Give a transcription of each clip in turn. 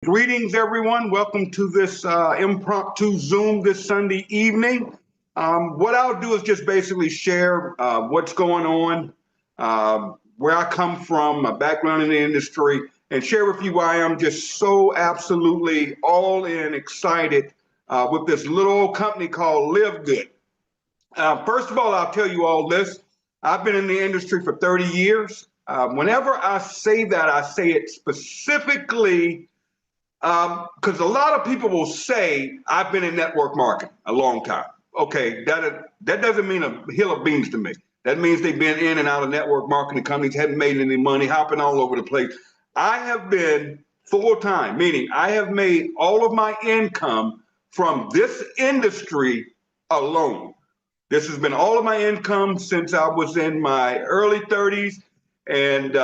Greetings, everyone. Welcome to this impromptu Zoom this Sunday evening. What I'll do is just basically share what's going on, where I come from, my background in the industry, and share with you why I'm just so absolutely all in excited with this little old company called LiveGood. First of all, I'll tell you all this. I've been in the industry for 30 years. Whenever I say that, I say it specifically because a lot of people will say I've been in network marketing a long time. Okay, that doesn't mean a hill of beans to me. That means they've been in and out of network marketing companies, hadn't made any money, hopping all over the place. I have been full time, meaning I have made all of my income from this industry alone. This has been all of my income since I was in my early 30s, and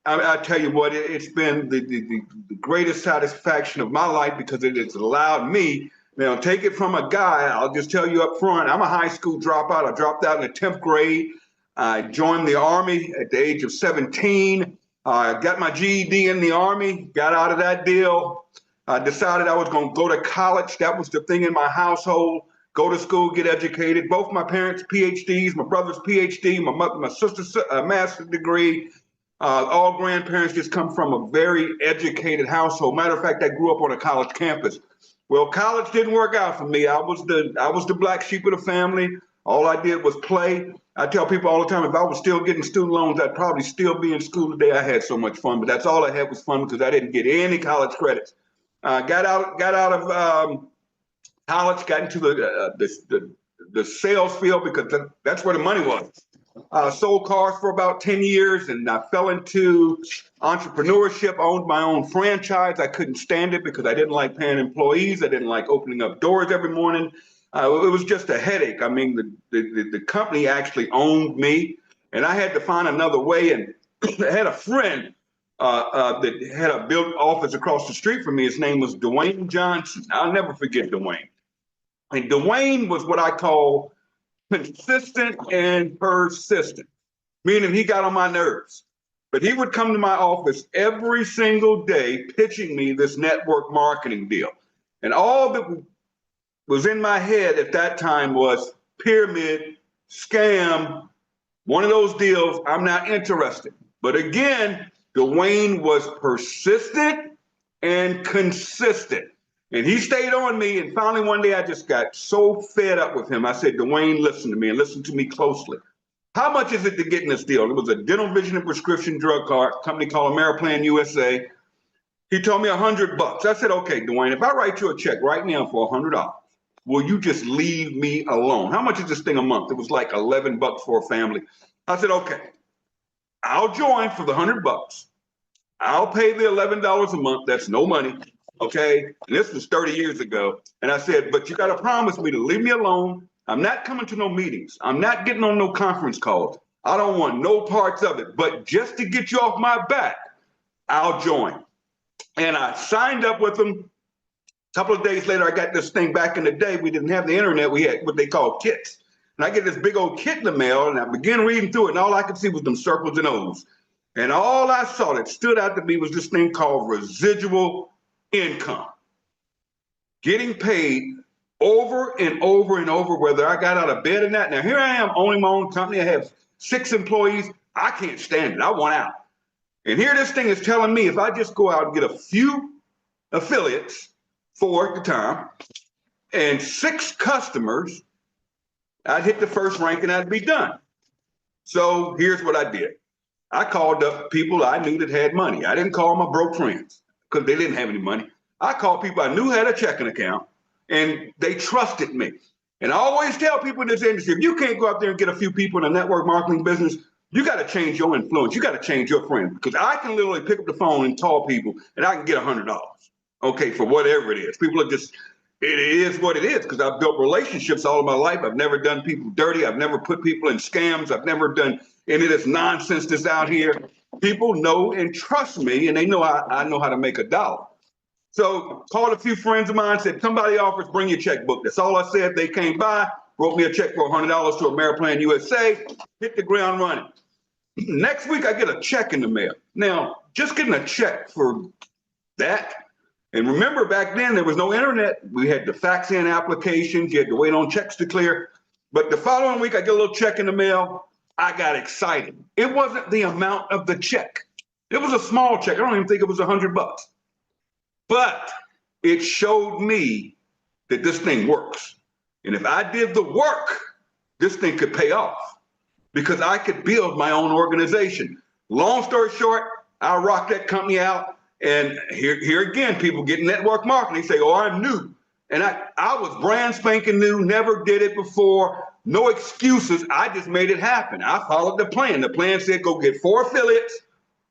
I tell you what, it's been the greatest satisfaction of my life because it has allowed me, now take it from a guy, I'll just tell you up front, I'm a high school dropout. I dropped out in the 10th grade. I joined the Army at the age of 17. I got my GED in the Army, got out of that deal. I decided I was going to go to college. That was the thing in my household. Go to school, get educated. Both my parents PhDs, my brother's PhD, my sister's master's degree. All grandparents just come from a very educated household. Matter of fact, I grew up on a college campus. Well, college didn't work out for me. I was the black sheep of the family. All I did was play. I tell people all the time, if I was still getting student loans, I'd probably still be in school today. I had so much fun, but that's all I had was fun because I didn't get any college credits. Got out of college, got into the sales field because that's where the money was. Sold cars for about 10 years and I fell into entrepreneurship, owned my own franchise. I couldn't stand it because I didn't like paying employees. I didn't like opening up doors every morning. It was just a headache. I mean, the company actually owned me and I had to find another way. And I had a friend that had a built office across the street from me. His name was Dwayne Johnson. I'll never forget Dwayne. And Dwayne was what I call consistent and persistent, meaning he got on my nerves. But he would come to my office every single day pitching me this network marketing deal. And all that was in my head at that time was pyramid, scam, one of those deals, I'm not interested. But again, Dwayne was persistent and consistent. And he stayed on me. And finally, one day, I just got so fed up with him. I said, Dwayne, listen to me and listen to me closely. How much is it to get in this deal? It was a dental, vision, and prescription drug card company called Ameriplan USA. He told me $100. I said, okay, Dwayne, if I write you a check right now for $100, will you just leave me alone? How much is this thing a month? It was like $11 for a family. I said, okay, I'll join for the $100. I'll pay the $11 a month. That's no money. Okay, and this was 30 years ago. And I said, but you got to promise me to leave me alone. I'm not coming to no meetings. I'm not getting on no conference calls. I don't want no parts of it. But just to get you off my back, I'll join. And I signed up with them. A couple of days later, I got this thing. Back in the day, we didn't have the internet. We had what they call kits. And I get this big old kit in the mail, and I began reading through it, and all I could see was them circles and O's. And all I saw that stood out to me was this thing called residual income, getting paid over and over and over, whether I got out of bed or not. Now, here I am owning my own company. I have 6 employees. I can't stand it. I want out. And here this thing is telling me if I just go out and get a few affiliates, 4 at the time, and 6 customers, I'd hit the first rank and I'd be done. So here's what I did. I called up people I knew that had money. I didn't call my broke friends, because they didn't have any money. I called people I knew had a checking account and they trusted me. And I always tell people in this industry, if you can't go out there and get a few people in a network marketing business, you got to change your influence. You got to change your friends, because I can literally pick up the phone and call people and I can get $100, okay, for whatever it is. People are just, it is what it is, because I've built relationships all of my life. I've never done people dirty. I've never put people in scams. I've never done any of this nonsense that's out here. People know and trust me, and they know I know how to make a dollar. So called a few friends of mine, said, somebody offers, bring your checkbook. That's all I said. They came by, wrote me a check for $100 to Ameriplan USA, hit the ground running. Next week, I get a check in the mail. Now, just getting a check for that And remember, back then, there was no internet. We had to fax in applications. You had to wait on checks to clear. But the following week, I get a little check in the mail. I got excited. It wasn't the amount of the check. It was a small check. I don't even think it was $100. But it showed me that this thing works. And if I did the work, this thing could pay off because I could build my own organization. Long story short, I rocked that company out. And here again, people get network marketing. They say, oh, I'm new. And I was brand spanking new, never did it before, no excuses. I just made it happen. I followed the plan. The plan said, go get 4 affiliates,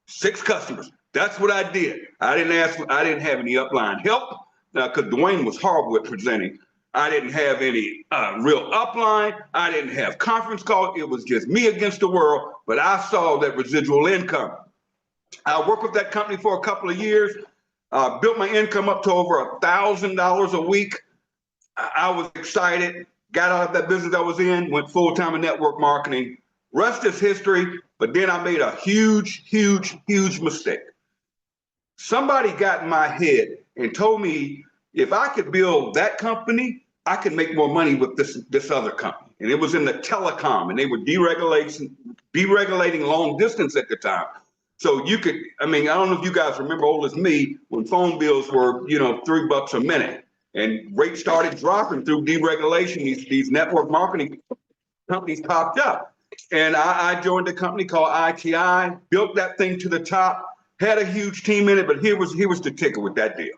6 customers. That's what I did. I didn't have any upline help because Dwayne was horrible at presenting. I didn't have any real upline. I didn't have conference calls. It was just me against the world, but I saw that residual income. I worked with that company for a couple of years, built my income up to over $1,000 a week. I was excited, got out of that business I was in, went full-time in network marketing. Rest is history, but then I made a huge, huge, huge mistake. Somebody got in my head and told me if I could build that company, I could make more money with this other company. And it was in the telecom, and they were deregulating long distance at the time. So you could, I don't know if you guys remember, old as me, when phone bills were, $3 a minute and rates started dropping through deregulation, these network marketing companies popped up. And I joined a company called ITI, built that thing to the top, had a huge team in it, but here was the ticker with that deal.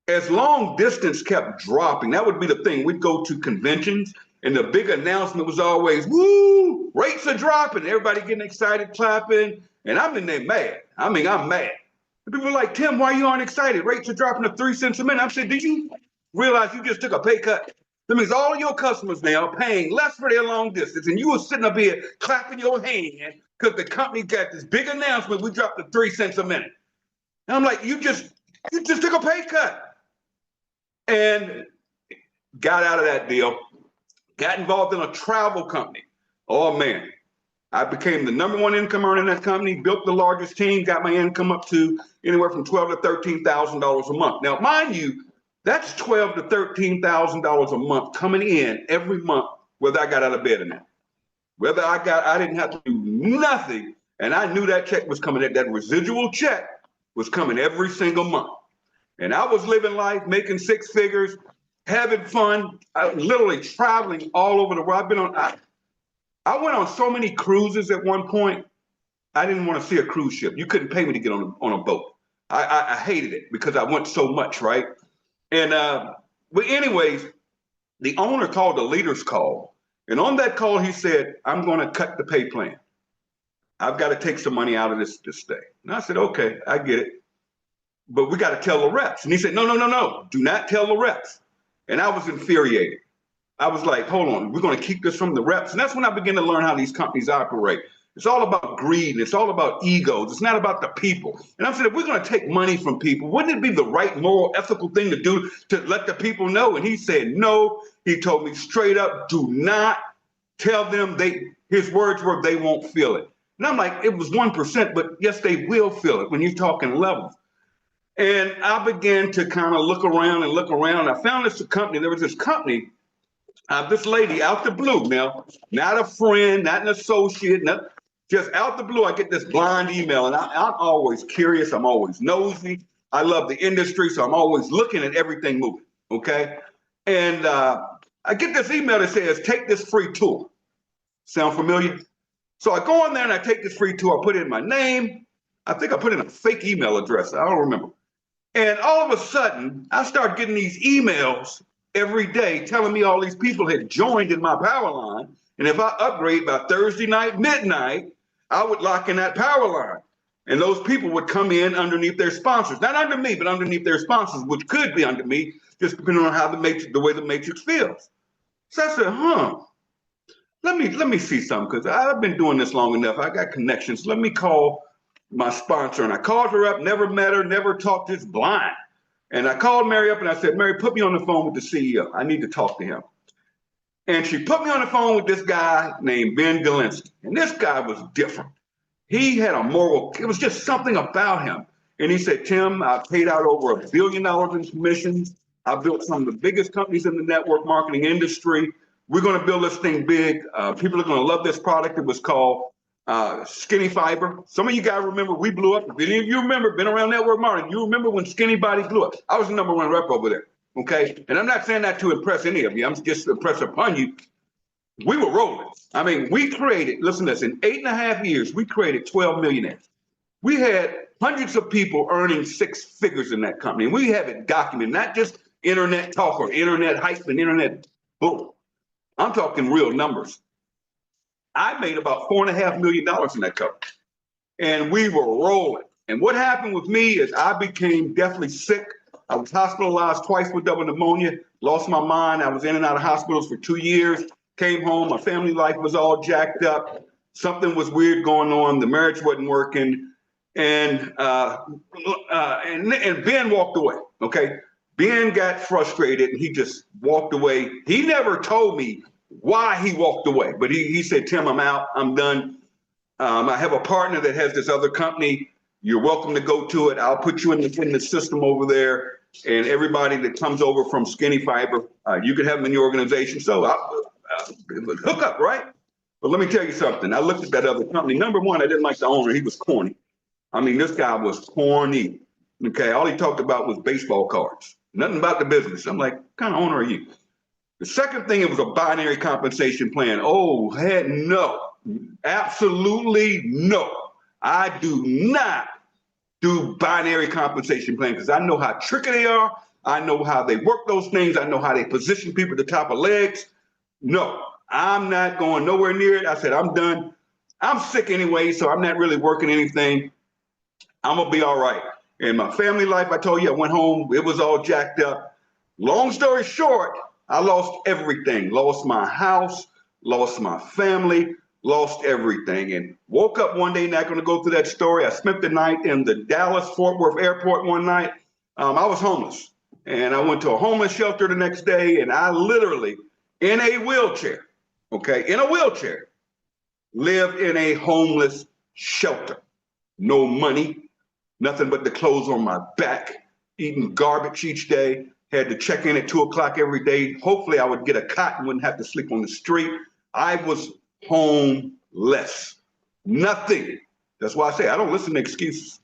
As long distance kept dropping, that would be the thing. We'd go to conventions and the big announcement was always, woo, rates are dropping. Everybody getting excited, clapping. And I'm in there mad. I'm mad. People are like, Tim, why you aren't excited? Rates are dropping to 3 cents a minute. I said, did you realize you just took a pay cut? That means all of your customers now are paying less for their long distance. And you were sitting up here clapping your hand because the company got this big announcement. We dropped to 3 cents a minute. And I'm like, you just took a pay cut. And got out of that deal. Got involved in a travel company. Oh, man. I became the #1 income earner in that company, built the largest team, got my income up to anywhere from $12,000 to $13,000 a month. Now, mind you, that's $12,000 to $13,000 a month coming in every month, whether I got out of bed or not. Whether I didn't have to do nothing, and I knew that check was coming, that residual check was coming every single month. And I was living life, making 6 figures, having fun, literally traveling all over the world. I went on so many cruises at one point. I didn't want to see a cruise ship. You couldn't pay me to get on a boat. I hated it because I went so much, right? And but anyways, the owner called the leaders call. And on that call, he said, I'm going to cut the pay plan. I've got to take some money out of this stay. And I said, okay, I get it. But we got to tell the reps. And he said, no, do not tell the reps. And I was infuriated. I was like, hold on, we're going to keep this from the reps. And that's when I began to learn how these companies operate. It's all about greed and it's all about egos. It's not about the people. And I said, if we're going to take money from people, wouldn't it be the right moral, ethical thing to do to let the people know? And he said, no. He told me straight up, do not tell them his words were, they won't feel it. And I'm like, it was 1%, but yes, they will feel it when you're talking levels. And I began to kind of look around. I found this company. There was this company. This lady out the blue, now, not a friend, not an associate, just out the blue, I get this blind email, and I'm always curious, I'm always nosy, I love the industry, so I'm always looking at everything moving, okay? And I get this email that says, take this free tour. Sound familiar? So I go on there and I take this free tour, I put in my name, I think I put in a fake email address, I don't remember. And all of a sudden, I start getting these emails every day telling me all these people had joined in my power line. And if I upgrade by Thursday night, midnight, I would lock in that power line. And those people would come in underneath their sponsors, not under me, but underneath their sponsors, which could be under me, just depending on how the way the matrix feels. So I said, let me see something, because I've been doing this long enough. I got connections. Let me call my sponsor. And I called her up, never met her, never talked, just blind. And I called Mary up and I said, Mary, put me on the phone with the CEO. I need to talk to him. And she put me on the phone with this guy named Ben Galinsky. And this guy was different. He had a moral, it was just something about him. And he said, Tim, I've paid out over $1 billion in commissions. I've built some of the biggest companies in the network marketing industry. We're going to build this thing big. People are going to love this product. It was called Skinny Fiber. Some of you guys remember we blew up. If any of you remember, been around network marketing, you remember when Skinny Body blew up. I was the #1 rep over there, okay? And I'm not saying that to impress any of you. I'm just impressed upon you. We were rolling. I mean, we created, listen to this, in 8.5 years, we created 12 millionaires. We had hundreds of people earning 6 figures in that company. And we have it documented, not just internet talk or internet hype and internet boom. I'm talking real numbers. I made about $4.5 million in that company. And we were rolling. And what happened with me is I became deathly sick. I was hospitalized twice with double pneumonia, lost my mind. I was in and out of hospitals for 2 years, came home. My family life was all jacked up. Something was weird going on. The marriage wasn't working. And Ben walked away, okay? Ben got frustrated and he just walked away. He never told me why he walked away, but he said, Tim, I'm out, I'm done. I have a partner that has this other company. You're welcome to go to it. I'll put you in the system over there. And everybody that comes over from Skinny Fiber, you can have them in your organization. So hook up, right? But let me tell you something. I looked at that other company. #1, I didn't like the owner. He was corny. I mean, this guy was corny. Okay, all he talked about was baseball cards. Nothing about the business. I'm like, what kind of owner are you? The second thing, it was a binary compensation plan. Oh, heck no. Absolutely no. I do not do binary compensation plans because I know how tricky they are. I know how they work those things. I know how they position people at the top of legs. No, I'm not going nowhere near it. I said, I'm done. I'm sick anyway, so I'm not really working anything. I'm going to be all right. And my family life, I told you, I went home. It was all jacked up. Long story short, I lost everything. Lost my house, lost my family, lost everything. And woke up one day, not going to go through that story. I spent the night in the Dallas-Fort Worth airport one night. I was homeless. And I went to a homeless shelter the next day. And I literally, in a wheelchair, okay, in a wheelchair, lived in a homeless shelter. No money. Nothing but the clothes on my back, eating garbage each day, had to check in at 2 o'clock every day. Hopefully I would get a cot and wouldn't have to sleep on the street. I was homeless, nothing. That's why I say I don't listen to excuses.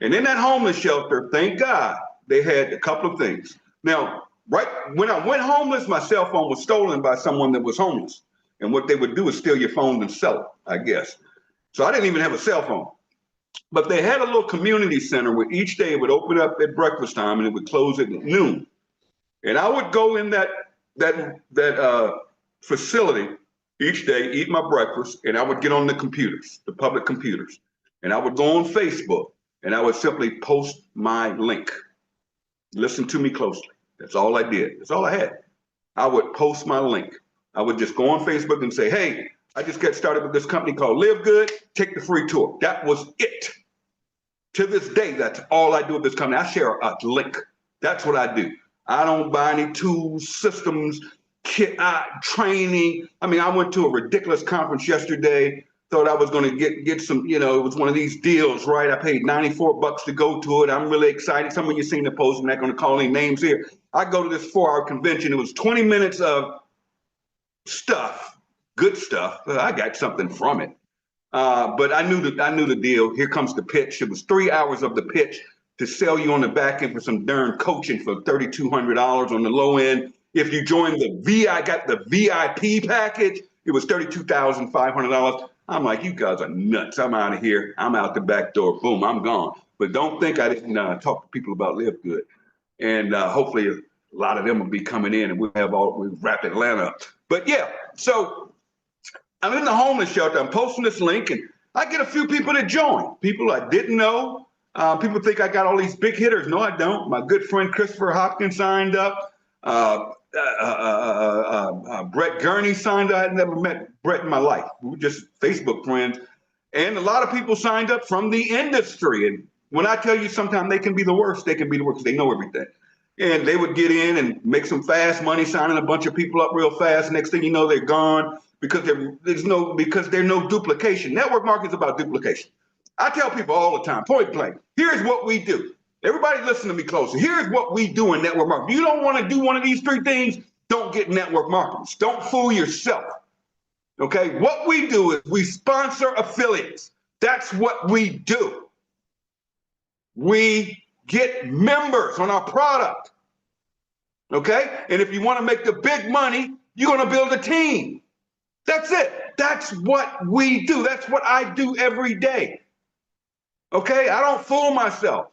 And in that homeless shelter, thank God, they had a couple of things. Now, right when I went homeless, my cell phone was stolen by someone that was homeless. And what they would do is steal your phone and sell it, I guess. So I didn't even have a cell phone. But they had a little community center where each day it would open up at breakfast time and it would close at noon. And I would go in that facility each day, eat my breakfast, and I would get on the computers, the public computers. And I would go on Facebook and I would simply post my link. Listen to me closely. That's all I did. That's all I had. I would post my link. I would just go on Facebook and say, hey, I just got started with this company called LiveGood. Take the free tour. That was it. To this day, that's all I do with this company. I share a link. That's what I do. I don't buy any tools, systems, kit, training. I mean, I went to a ridiculous conference yesterday. Thought I was going to get some, it was one of these deals, right? I paid $94 to go to it. I'm really excited. Some of you seen the post. I'm not going to call any names here. I go to this 4-hour convention. It was 20 minutes of stuff, good stuff. I got something from it. But I knew the deal. Here comes the pitch. It was 3 hours of the pitch to sell you on the back end for some darn coaching for $3,200 on the low end. If you join the VIP package, it was $32,500. I'm like, you guys are nuts. I'm out of here. I'm out the back door. Boom, I'm gone. But don't think I didn't talk to people about LiveGood. And hopefully a lot of them will be coming in and we'll wrap Atlanta up. But yeah, so I'm in the homeless shelter. I'm posting this link and I get a few people to join. People I didn't know. People think I got all these big hitters. No, I don't. My good friend Christopher Hopkins signed up. Brett Gurney signed up. I had never met Brett in my life. We were just Facebook friends. And a lot of people signed up from the industry. And when I tell you sometimes they can be the worst, they can be the worst. They know everything. And they would get in and make some fast money, signing a bunch of people up real fast. Next thing you know, they're gone because there's no duplication. Network marketing is about duplication. I tell people all the time, point blank, here's what we do. Everybody listen to me closely. Here's what we do in network marketing. You don't want to do one of these three things, don't get network marketing. Don't fool yourself. Okay, what we do is we sponsor affiliates. That's what we do. We get members on our product. Okay, and if you want to make the big money, you're going to build a team. That's it. That's what we do. That's what I do every day. Okay, I don't fool myself.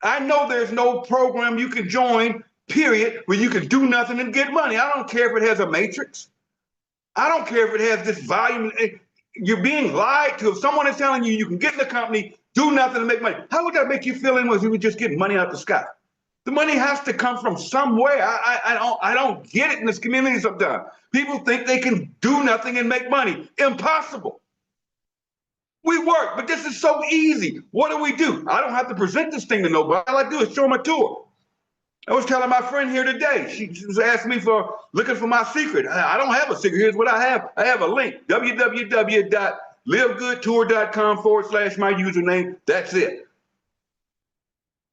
I know there's no program you can join, period, where you can do nothing and get money. I don't care if it has a matrix. I don't care if it has this volume. You're being lied to. If someone is telling you you can get in the company, do nothing and make money, how would that make you feel anyway if you were just getting money out the sky? The money has to come from somewhere. I don't get it in this community sometimes. People think they can do nothing and make money. Impossible. We work, but this is so easy. What do? I don't have to present this thing to nobody. All I do is show them a tour. I was telling my friend here today, she was asking me looking for my secret. I don't have a secret. Here's what I have. I have a link, www.livegoodtour.com/my username. That's it.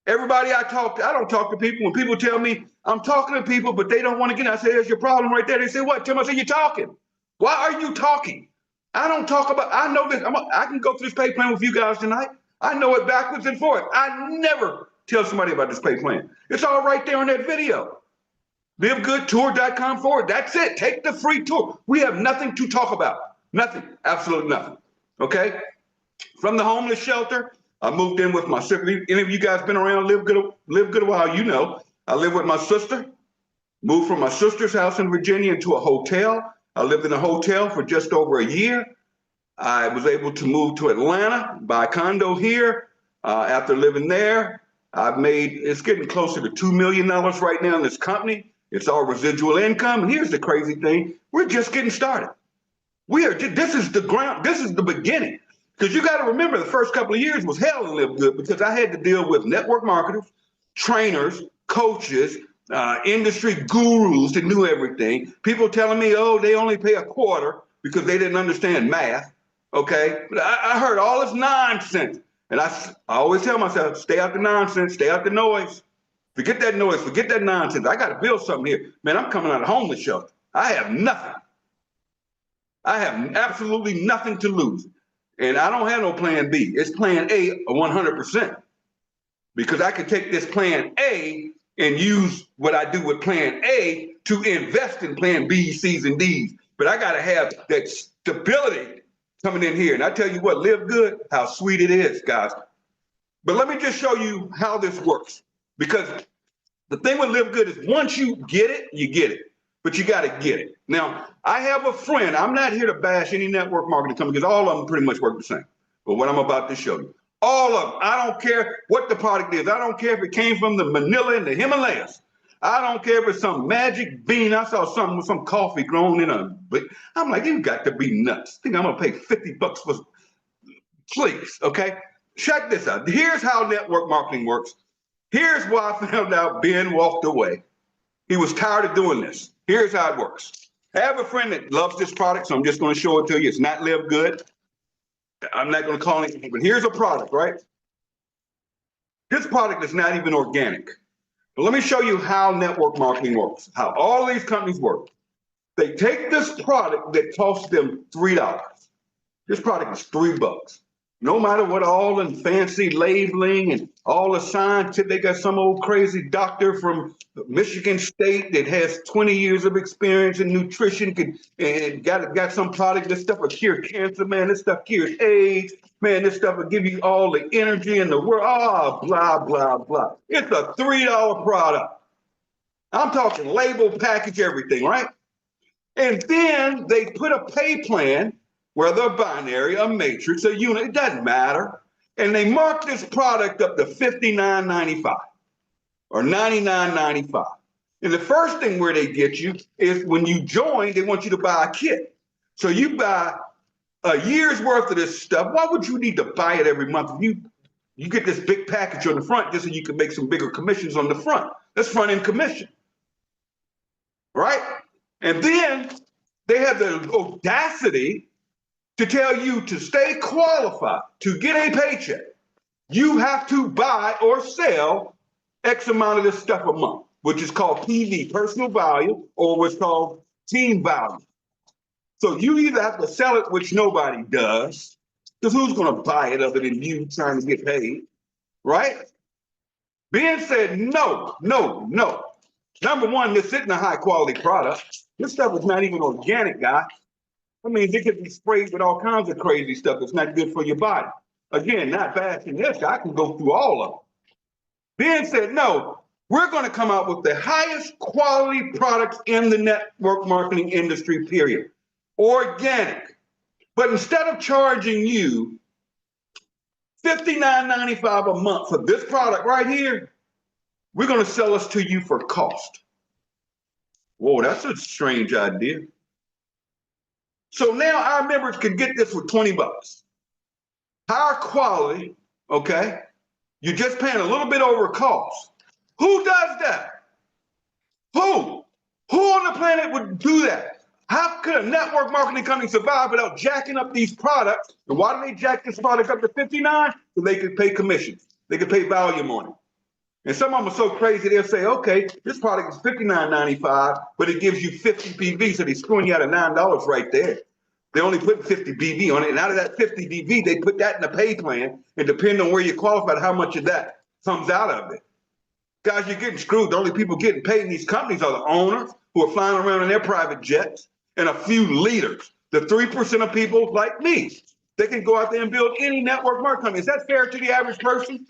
Everybody I talk to, I don't talk to people. When people tell me I'm talking to people, but they don't want to get in, I say, there's your problem right there. They say, what? Tim, I say, you're talking. Why are you talking? I don't talk about, I know this. I can go through this pay plan with you guys tonight. I know it backwards and forwards. I never tell somebody about this pay plan. It's all right there on that video. LiveGoodTour.com/. That's it. Take the free tour. We have nothing to talk about. Nothing. Absolutely nothing. Okay? From the homeless shelter, I moved in with my sister. Any of you guys been around Live Good a while, you know. I live with my sister. Moved from my sister's house in Virginia into a hotel. I lived in a hotel for just over a year. I was able to move to Atlanta, buy a condo here. After living there, it's getting closer to $2 million right now in this company. It's all residual income. And here's the crazy thing. We're just getting started. This is the ground. This is the beginning. Because you got to remember the first couple of years was hell in Live Good because I had to deal with network marketers, trainers, coaches, industry gurus that knew everything. People telling me, oh, they only pay a quarter because they didn't understand math. Okay. But I heard all this nonsense. And I always tell myself, stay out the nonsense, stay out the noise. Forget that noise, forget that nonsense. I got to build something here. Man, I'm coming out of homeless shelter. I have nothing. I have absolutely nothing to lose. And I don't have no plan B. It's plan A 100%. Because I could take this plan A and use what I do with plan A to invest in plan B, C's, and D's. But I got to have that stability coming in here. And I tell you what, Live Good, how sweet it is, guys. But let me just show you how this works. Because the thing with Live Good is once you get it, you get it. But you got to get it. Now, I have a friend. I'm not here to bash any network marketing company because all of them pretty much work the same. But what I'm about to show you, all of them, I don't care what the product is. I don't care if it came from the Manila and the Himalayas. I don't care if it's some magic bean. I saw something with some coffee grown in a, I'm like, you got to be nuts. I think I'm going to pay $50 for, please, okay? Check this out. Here's how network marketing works. Here's why I found out Ben walked away. He was tired of doing this. Here's how it works. I have a friend that loves this product, so I'm just going to show it to you. It's not Live Good. I'm not going to call it, but here's a product, right? This product is not even organic. But let me show you how network marketing works, how all these companies work. They take this product that costs them $3. This product is $3. No matter what all the fancy labeling and all the scientific, they got some old crazy doctor from Michigan State that has 20 years of experience in nutrition and got some product. This stuff will cure cancer, man. This stuff cures AIDS. Man, this stuff will give you all the energy in the world. Oh, blah, blah, blah. It's a $3 product. I'm talking label, package, everything, right? And then they put a pay plan, whether a binary, a matrix, a unit, it doesn't matter. And they mark this product up to $59.95 or $99.95. And the first thing where they get you is when you join, they want you to buy a kit. So you buy a year's worth of this stuff. Why would you need to buy it every month? You get this big package on the front just so you can make some bigger commissions on the front. That's front end commission, right? And then they have the audacity to tell you to stay qualified to get a paycheck, you have to buy or sell X amount of this stuff a month, which is called PV, personal value, or what's called team value. So you either have to sell it, which nobody does, because who's going to buy it other than you trying to get paid, right? Ben said, no, no, no. Number one, this isn't a high quality product. This stuff is not even organic, guy. I mean, it could be sprayed with all kinds of crazy stuff that's not good for your body. Again, not bashing this. I can go through all of them. Ben said, no, we're going to come out with the highest quality products in the network marketing industry, period. Organic. But instead of charging you $59.95 a month for this product right here, we're going to sell this to you for cost. Whoa, that's a strange idea. So now our members can get this for 20 bucks. Higher quality, okay? You're just paying a little bit over cost. Who does that? Who? Who on the planet would do that? How could a network marketing company survive without jacking up these products? And why do they jack this product up to 59? So they could pay commissions. They could pay volume on it. And some of them are so crazy, they'll say, okay, this product is $59.95, but it gives you 50 PV, so they're screwing you out of $9 right there. They only put 50 BV on it, and out of that 50 BV, they put that in the pay plan, and depending on where you're qualified, how much of that comes out of it. Guys, you're getting screwed. The only people getting paid in these companies are the owners who are flying around in their private jets and a few leaders, the 3% of people like me. They can go out there and build any network marketing company. Is that fair to the average person?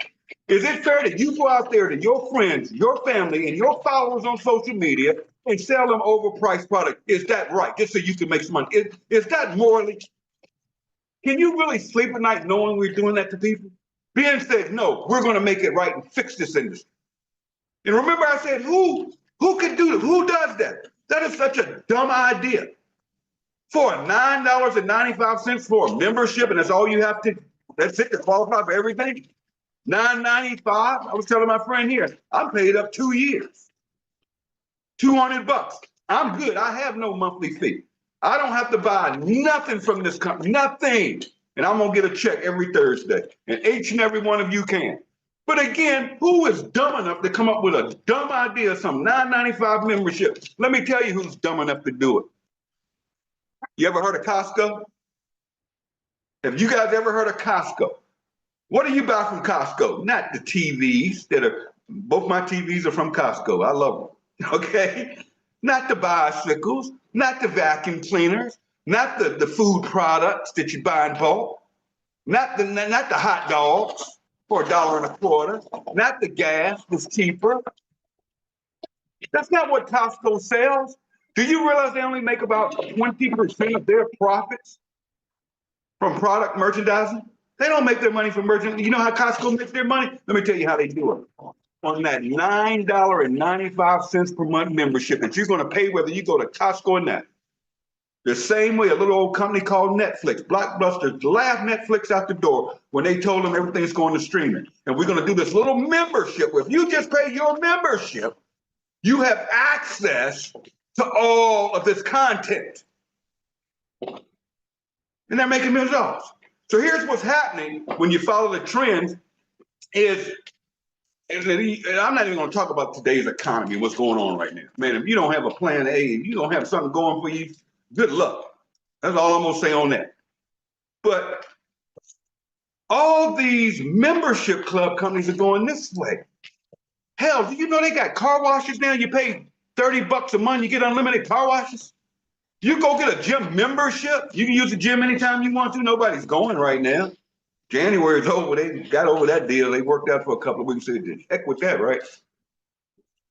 Is it fair that you go out there to your friends, your family, and your followers on social media and sell them overpriced product? Is that right? Just so you can make some money. Is that morally? Can you really sleep at night knowing we're doing that to people? Ben said, no, we're going to make it right and fix this industry. And remember I said, who could do that? Who does that? That is such a dumb idea. For $9.95 for a membership, and that's all you have to, that's it to qualify for everything? $9.95. I was telling my friend here, I'm paid up 2 years. 200 bucks. I'm good. I have no monthly fee. I don't have to buy nothing from this company, nothing. And I'm going to get a check every Thursday. And each and every one of you can. But again, who is dumb enough to come up with a dumb idea of some $9.95 membership? Let me tell you who's dumb enough to do it. You ever heard of Costco? Have you guys ever heard of Costco? What do you buy from Costco? Not the TVs that are, both my TVs are from Costco. I love them, okay? Not the bicycles, not the vacuum cleaners, not the food products that you buy in bulk, not the hot dogs for $1.25, not the gas that's cheaper. That's not what Costco sells. Do you realize they only make about 20% of their profits from product merchandising? They don't make their money from merchandising. You know how Costco makes their money? Let me tell you how they do it. On that $9.95 per month membership that you're going to pay whether you go to Costco or not. The same way a little old company called Netflix, Blockbuster, laughed Netflix out the door when they told them everything's going to streaming. And we're going to do this little membership. If you just pay your membership, you have access to all of this content. And they're making millions of dollars. So here's what's happening when you follow the trends is I'm not even going to talk about today's economy and what's going on right now. Man, if you don't have a plan A, if you don't have something going for you, good luck. That's all I'm going to say on that. But all these membership club companies are going this way. Hell, do you know they got car washes now? You pay 30 bucks a month, you get unlimited car washes. You go get a gym membership. You can use the gym anytime you want to. Nobody's going right now. January's over. They got over that deal. They worked out for a couple of weeks. So heck with that, right?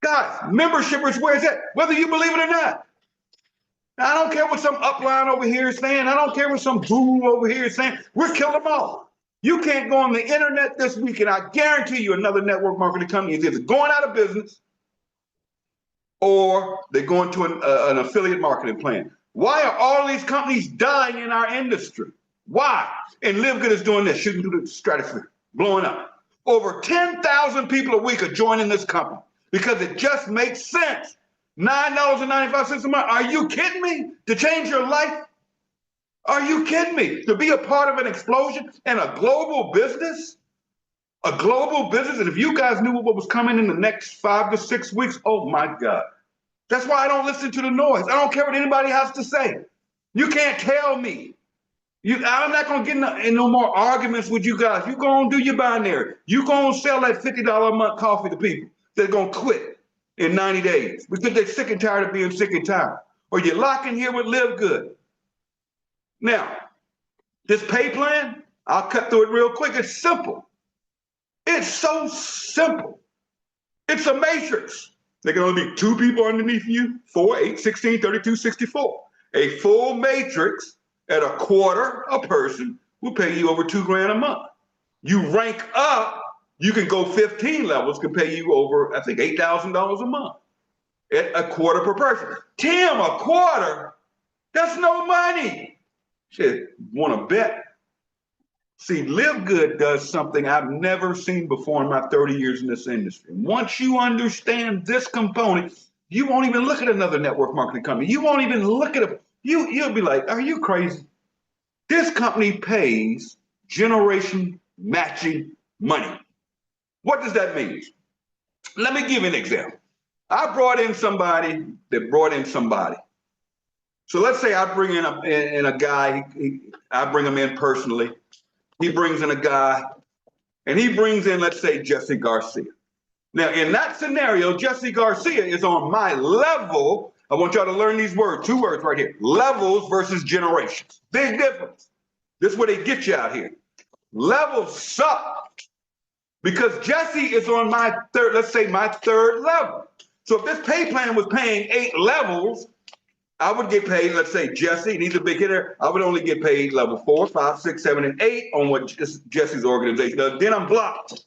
Guys, membership is where it's at, whether you believe it or not. Now, I don't care what some upline over here is saying. I don't care what some guru over here is saying. We're killing them all. You can't go on the internet this week, and I guarantee you another network marketing company is either going out of business or they're going to an affiliate marketing plan. Why are all these companies dying in our industry? Why? And LiveGood is doing this, shooting through the stratosphere, blowing up. Over 10,000 people a week are joining this company because it just makes sense. $9.95 a month. Are you kidding me? To change your life? Are you kidding me? To be a part of an explosion and a global business? A global business? And if you guys knew what was coming in the next 5 to 6 weeks, oh my God. That's why I don't listen to the noise. I don't care what anybody has to say. You can't tell me. I'm not going to get in no more arguments with you guys. You go and do your binary. You go and sell that $50 a month coffee to people that are going to quit in 90 days because they're sick and tired of being sick and tired. Or you're locking here with LiveGood. Now, this pay plan, I'll cut through it real quick. It's simple. It's so simple. It's a matrix. There can only be 2 people underneath you, 4, 8, 16, 32, 64. A full matrix at a quarter a person will pay you over $2,000 a month. You rank up, you can go 15 levels, can pay you over, I think, $8,000 a month at a quarter per person. Tim, a quarter? That's no money. Shit, want to bet? See, LiveGood does something I've never seen before in my 30 years in this industry. Once you understand this component, you won't even look at another network marketing company. You won't even look at a, you'll be like, are you crazy? This company pays generation matching money. What does that mean? Let me give you an example. I brought in somebody that brought in somebody. So let's say I bring in a guy, I bring him in personally. He brings in a guy, and he brings in, let's say, Jesse Garcia. Now, in that scenario, Jesse Garcia is on my level. I want y'all to learn these words, 2 words right here. Levels versus generations. Big difference. This is where they get you out here. Levels suck because Jesse is on my third, let's say my 3rd level. So if this pay plan was paying 8 levels, I would get paid, let's say Jesse, and he's a big hitter, I would only get paid level 4, 5, 6, 7, and 8 on what Jesse's organization does. Then I'm blocked.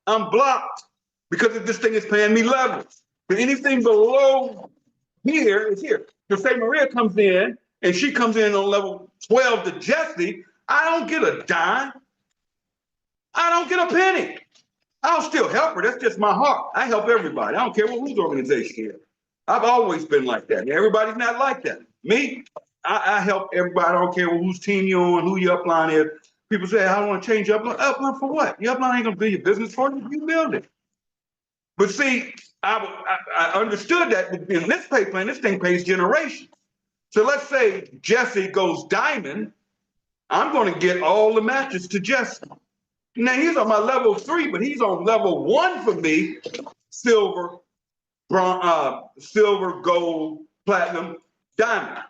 I'm blocked because this thing is paying me levels. But anything below here is here. So say Maria comes in, and she comes in on level 12 to Jesse, I don't get a dime. I don't get a penny. I'll still help her. That's just my heart. I help everybody. I don't care whose organization is. I've always been like that. Everybody's not like that. Me, I help everybody. I don't care whose team you're on, who your upline is. People say, I don't want to change your upline. Upline for what? Your upline ain't going to build your business for you. You build it. But see, I understood that in this pay plan, this thing pays generations. So let's say Jesse goes diamond. I'm going to get all the matches to Jesse. Now, he's on my level 3, but he's on level 1 for me, silver, bronze, silver, gold, platinum, diamond.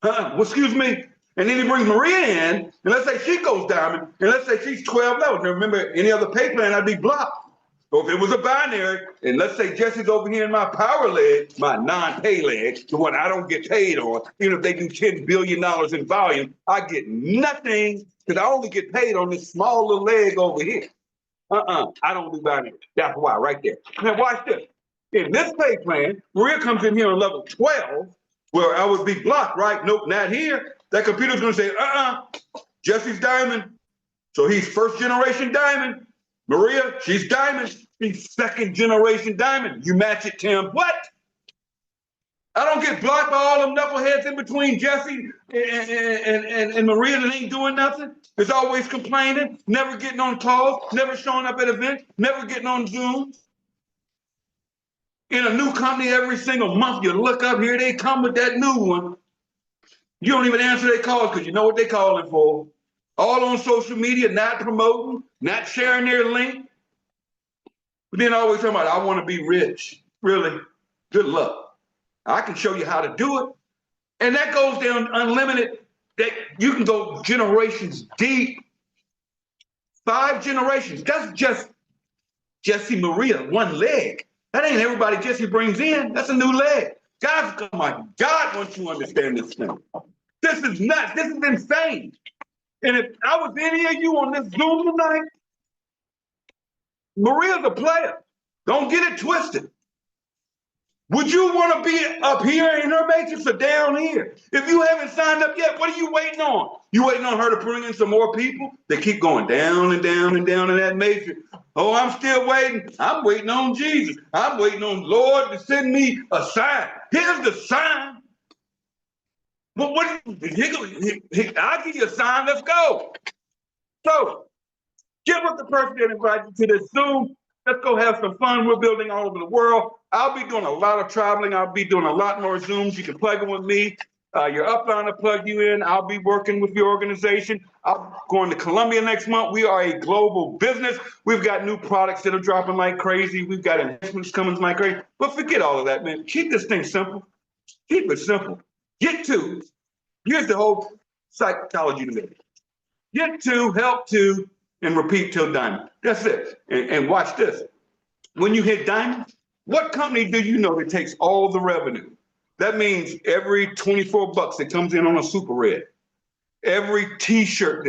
Well, excuse me. And then he brings Maria in, and let's say she goes diamond, and let's say she's 12 levels. Now, remember, any other pay plan, I'd be blocked. So if it was a binary, and let's say Jesse's over here in my power leg, my non-pay leg, the one I don't get paid on, even if they do $10 billion in volume, I get nothing because I only get paid on this small little leg over here. I don't do binary. That's why, right there. Now watch this. In this pay plan, Maria comes in here on level 12, where I would be blocked, right? Nope, not here. That computer's gonna say, Jesse's diamond. So he's 1st generation diamond. Maria, she's diamond. She's 2nd generation diamond. You match it, Tim. What? I don't get blocked by all them knuckleheads in between Jesse and Maria that ain't doing nothing. Is always complaining, never getting on calls, never showing up at events, never getting on Zoom. In a new company every single month, you look up, here they come with that new one. You don't even answer their calls because you know what they're calling for. All on social media, not promoting, not sharing their link. But then always talking about, I want to be rich. Really? Good luck. I can show you how to do it. And that goes down unlimited. That you can go generations deep. 5 generations. That's just Jesse Maria, 1 leg. That ain't everybody Jesse brings in. That's a new leg. Guys, oh my God, once you understand this thing. This is nuts. This is insane. And if I was any of you on this Zoom tonight, Maria's a player. Don't get it twisted. Would you want to be up here in her matrix or down here? If you haven't signed up yet, what are you waiting on? You waiting on her to bring in some more people? They keep going down and down and down in that matrix. Oh, I'm still waiting. I'm waiting on Jesus. I'm waiting on Lord to send me a sign. Here's the sign. I'll give you a sign. Let's go. So get with the person that invited you to this Zoom. Let's go have some fun. We're building all over the world. I'll be doing a lot of traveling. I'll be doing a lot more Zooms. You can plug in with me. Your upline will plug you in. I'll be working with your organization. I'm going to Colombia next month. We are a global business. We've got new products that are dropping like crazy. We've got enhancements coming like crazy. But forget all of that, man. Keep this thing simple. Keep it simple. Get to. Here's the whole psychology to me. Get to, help to, and repeat till diamond. That's it. And watch this. When you hit diamond, what company do you know that takes all the revenue? That means every 24 bucks that comes in on a super red, every t-shirt,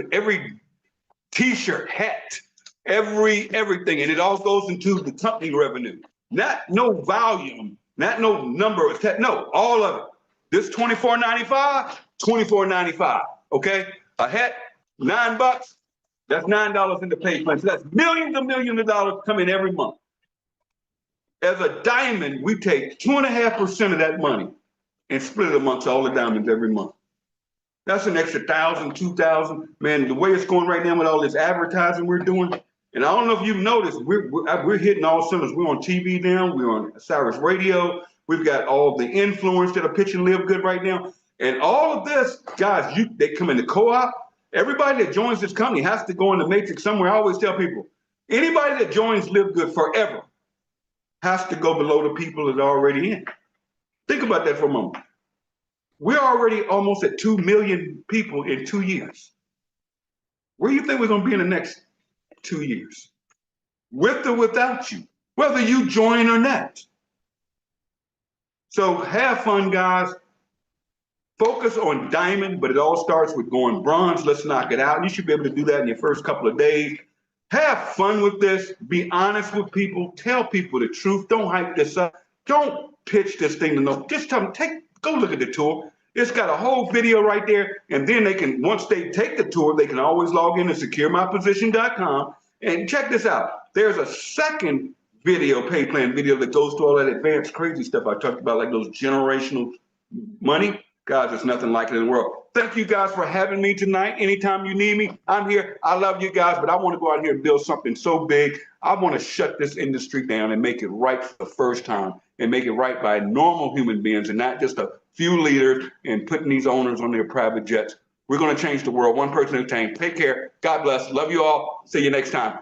hat, everything, and it all goes into the company revenue. Not no volume, not no number, no, all of it. This $24.95, $24.95. Okay? A hat, $9. That's $9 in the pay plan. So that's millions of dollars coming every month. As a diamond, we take 2.5% of that money and split it amongst all the diamonds every month. That's an extra 1,000, 2,000. Man, the way it's going right now with all this advertising we're doing, and I don't know if you've noticed, we're hitting all cylinders. We're on TV now. We're on Cyrus Radio. We've got all the influencers that are pitching LiveGood right now. And all of this, guys, they come in the co-op. Everybody that joins this company has to go in the matrix somewhere. I always tell people, anybody that joins LiveGood forever has to go below the people that are already in. Think about that for a moment. We're already almost at 2 million people in 2 years. Where do you think we're going to be in the next 2 years? With or without you, whether you join or not. So have fun, guys. Focus on diamond, but it all starts with going bronze. Let's knock it out. You should be able to do that in your first couple of days. Have fun with this. Be honest with people. Tell people the truth. Don't hype this up. Don't pitch this thing to no. Just tell them, go look at the tour. It's got a whole video right there. And then they can, once they take the tour, they can always log in to securemyposition.com and check this out. There's a second video, pay plan video that goes to all that advanced crazy stuff I talked about, like those generational money. Guys, there's nothing like it in the world. Thank you guys for having me tonight. Anytime you need me, I'm here. I love you guys, but I want to go out here and build something so big. I want to shut this industry down and make it right for the first time and make it right by normal human beings and not just a few leaders and putting these owners on their private jets. We're going to change the world one person at a time. Take care. God bless. Love you all. See you next time.